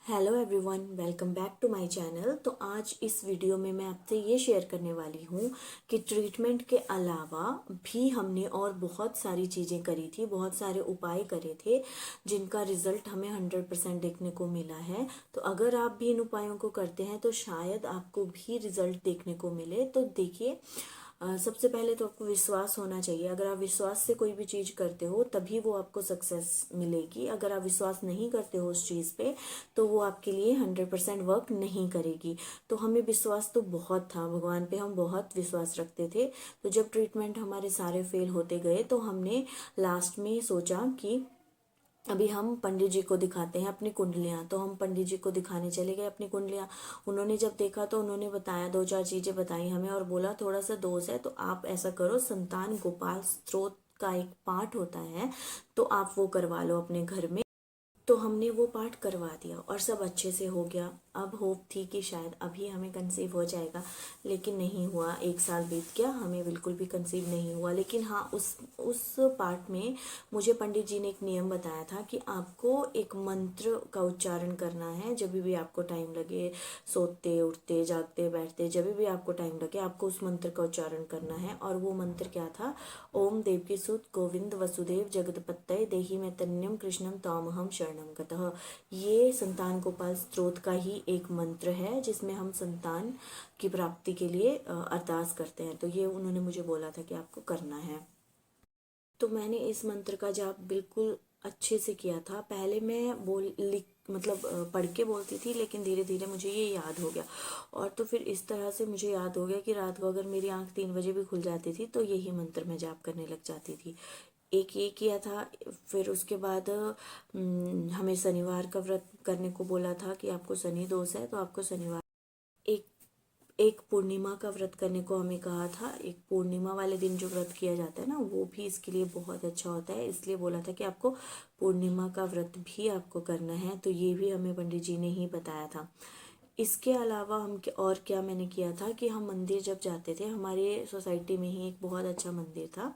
Hello everyone, welcome back to my channel. तो आज इस वीडियो में मैं आपसे ये शेयर करने वाली हूँ कि ट्रीटमेंट के अलावा भी हमने और बहुत सारी चीज़ें करी थी, बहुत सारे उपाय करे थे जिनका रिजल्ट हमें 100% देखने को मिला है। तो अगर आप भी इन उपायों को करते हैं तो शायद आपको भी रिजल्ट देखने को मिले। तो देखिए, सबसे पहले तो आपको विश्वास होना चाहिए। अगर आप विश्वास से कोई भी चीज़ करते हो तभी वो आपको सक्सेस मिलेगी। अगर आप विश्वास नहीं करते हो उस चीज़ पे तो वो आपके लिए 100% वर्क नहीं करेगी। तो हमें विश्वास तो बहुत था, भगवान पे हम बहुत विश्वास रखते थे। तो जब ट्रीटमेंट हमारे सारे फेल होते गए तो हमने लास्ट में सोचा कि अभी हम पंडित जी को दिखाते हैं अपनी कुंडलियां। तो हम पंडित जी को दिखाने चले गए अपनी कुंडलियां। उन्होंने जब देखा तो उन्होंने बताया, दो चार चीजें बताई हमें और बोला थोड़ा सा दोष है तो आप ऐसा करो, संतान गोपाल स्त्रोत का एक पाठ होता है तो आप वो करवा लो अपने घर में। तो हमने वो पाठ करवा दिया और सब अच्छे से हो गया। अब होप थी कि शायद अभी हमें कंसीव हो जाएगा, लेकिन नहीं हुआ। एक साल बीत गया, हमें बिल्कुल भी कंसीव नहीं हुआ। लेकिन हाँ, उस पार्ट में मुझे पंडित जी ने एक नियम बताया था कि आपको एक मंत्र का उच्चारण करना है। जब भी आपको टाइम लगे, सोते उठते जागते बैठते, जब भी आपको टाइम लगे आपको उस मंत्र का उच्चारण करना है। और वो मंत्र क्या था? ओम देवकी सुत गोविंद वसुदेव जगतपतये देहि में तन्यम कृष्णम तामहम शरणम गतः। ये संतान गोपाल स्त्रोत का ही एक मंत्र है जिसमें हम संतान की प्राप्ति के लिए अरदास करते हैं। तो ये उन्होंने मुझे बोला था कि आपको करना है। तो मैंने इस मंत्र का जाप बिल्कुल अच्छे से किया था। पहले मैं बोल लिख मतलब पढ़ के बोलती थी, लेकिन धीरे धीरे मुझे ये याद हो गया। और तो फिर इस तरह से मुझे याद हो गया कि रात को अगर मेरी आंख 3 बजे भी खुल जाती थी तो यही मंत्र मैं जाप करने लग जाती थी। एक ये किया था। फिर उसके बाद हमें शनिवार का व्रत करने को बोला था कि आपको शनि दोष है तो आपको शनिवार एक एक पूर्णिमा का व्रत करने को हमें कहा था। एक पूर्णिमा वाले दिन जो व्रत किया जाता है ना, वो भी इसके लिए बहुत अच्छा होता है। इसलिए बोला था कि आपको पूर्णिमा का व्रत भी आपको करना है। तो ये भी हमें पंडित जी ने ही बताया था। इसके अलावा और क्या मैंने किया था कि हम मंदिर जब जाते थे, हमारे सोसाइटी में ही एक बहुत अच्छा मंदिर था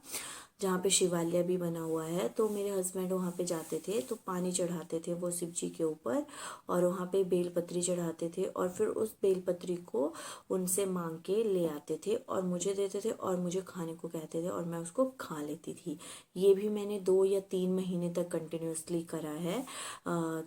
जहाँ पे शिवालय भी बना हुआ है। तो मेरे हस्बैंड वहाँ पे जाते थे तो पानी चढ़ाते थे वो शिव जी के ऊपर, और वहाँ पे बेलपत्री चढ़ाते थे और फिर उस बेलपत्री को उनसे मांग के ले आते थे और मुझे देते थे और मुझे खाने को कहते थे और मैं उसको खा लेती थी। ये भी मैंने 2 या 3 महीने तक कंटिन्यूसली करा है।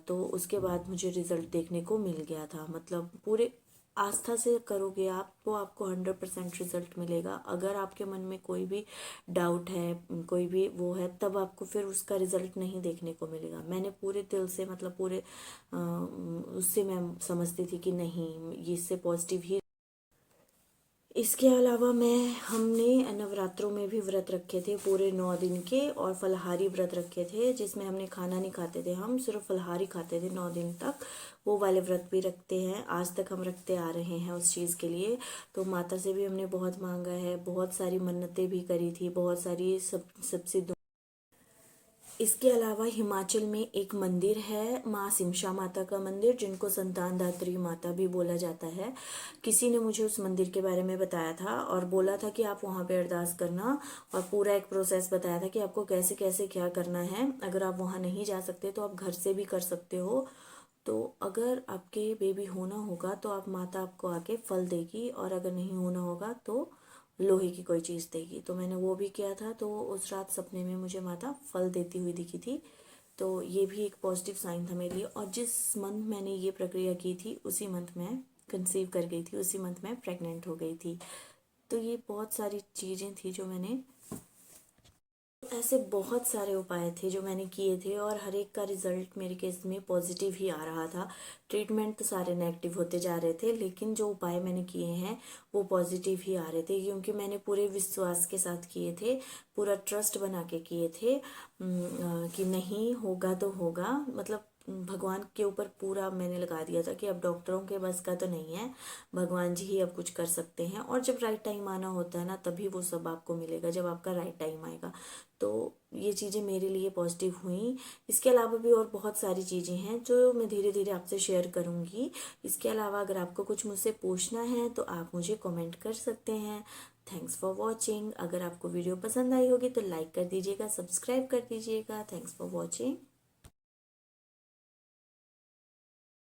तो उसके बाद मुझे रिजल्ट देखने को मिल गया था। मतलब पूरे आस्था से करोगे आप तो आपको 100% रिजल्ट मिलेगा। अगर आपके मन में कोई भी डाउट है, कोई भी वो है, तब आपको फिर उसका रिजल्ट नहीं देखने को मिलेगा। मैंने पूरे दिल से, मतलब पूरे उससे मैं समझती थी कि नहीं, ये इससे पॉजिटिव ही। इसके अलावा हमने नवरात्रों में भी व्रत रखे थे पूरे 9 दिन के, और फलाहारी व्रत रखे थे जिसमें हमने खाना नहीं खाते थे, हम सिर्फ फलाहारी खाते थे 9 दिन तक। वो वाले व्रत भी रखते हैं, आज तक हम रखते आ रहे हैं उस चीज़ के लिए। तो माता से भी हमने बहुत मांगा है, बहुत सारी मन्नतें भी करी थी, बहुत सारी सबसे। इसके अलावा हिमाचल में एक मंदिर है, माँ सिमशा माता का मंदिर, जिनको संतान दात्री माता भी बोला जाता है। किसी ने मुझे उस मंदिर के बारे में बताया था और बोला था कि आप वहाँ पे अरदास करना, और पूरा एक प्रोसेस बताया था कि आपको कैसे कैसे क्या करना है। अगर आप वहाँ नहीं जा सकते तो आप घर से भी कर सकते हो। तो अगर आपके बेबी होना होगा तो आप माता आपको आके फल देगी, और अगर नहीं होना होगा तो लोहे की कोई चीज़ देगी। तो मैंने वो भी किया था। तो उस रात सपने में मुझे माता फल देती हुई दिखी थी। तो ये भी एक पॉजिटिव साइन था मेरे लिए। और जिस मंथ मैंने ये प्रक्रिया की थी उसी मंथ मैं कंसीव कर गई थी, उसी मंथ मैं प्रेग्नेंट हो गई थी। तो ये बहुत सारी चीज़ें थी जो मैंने, ऐसे बहुत सारे उपाय थे जो मैंने किए थे और हर एक का रिजल्ट मेरे केस में पॉजिटिव ही आ रहा था। ट्रीटमेंट तो सारे नेगेटिव होते जा रहे थे, लेकिन जो उपाय मैंने किए हैं वो पॉजिटिव ही आ रहे थे, क्योंकि मैंने पूरे विश्वास के साथ किए थे, पूरा ट्रस्ट बना के किए थे कि नहीं होगा तो होगा। मतलब भगवान के ऊपर पूरा मैंने लगा दिया था कि अब डॉक्टरों के बस का तो नहीं है, भगवान जी ही अब कुछ कर सकते हैं। और जब राइट टाइम आना होता है ना, तभी वो सब आपको मिलेगा, जब आपका राइट टाइम आएगा। तो ये चीज़ें मेरे लिए पॉजिटिव हुई। इसके अलावा भी और बहुत सारी चीज़ें हैं जो मैं धीरे धीरे आपसे शेयर करूँगी। इसके अलावा अगर आपको कुछ मुझसे पूछना है तो आप मुझे कमेंट कर सकते हैं। Thanks for watching. अगर आपको वीडियो पसंद आई होगी तो लाइक कर दीजिएगा, सब्सक्राइब कर दीजिएगा। Thanks for watching.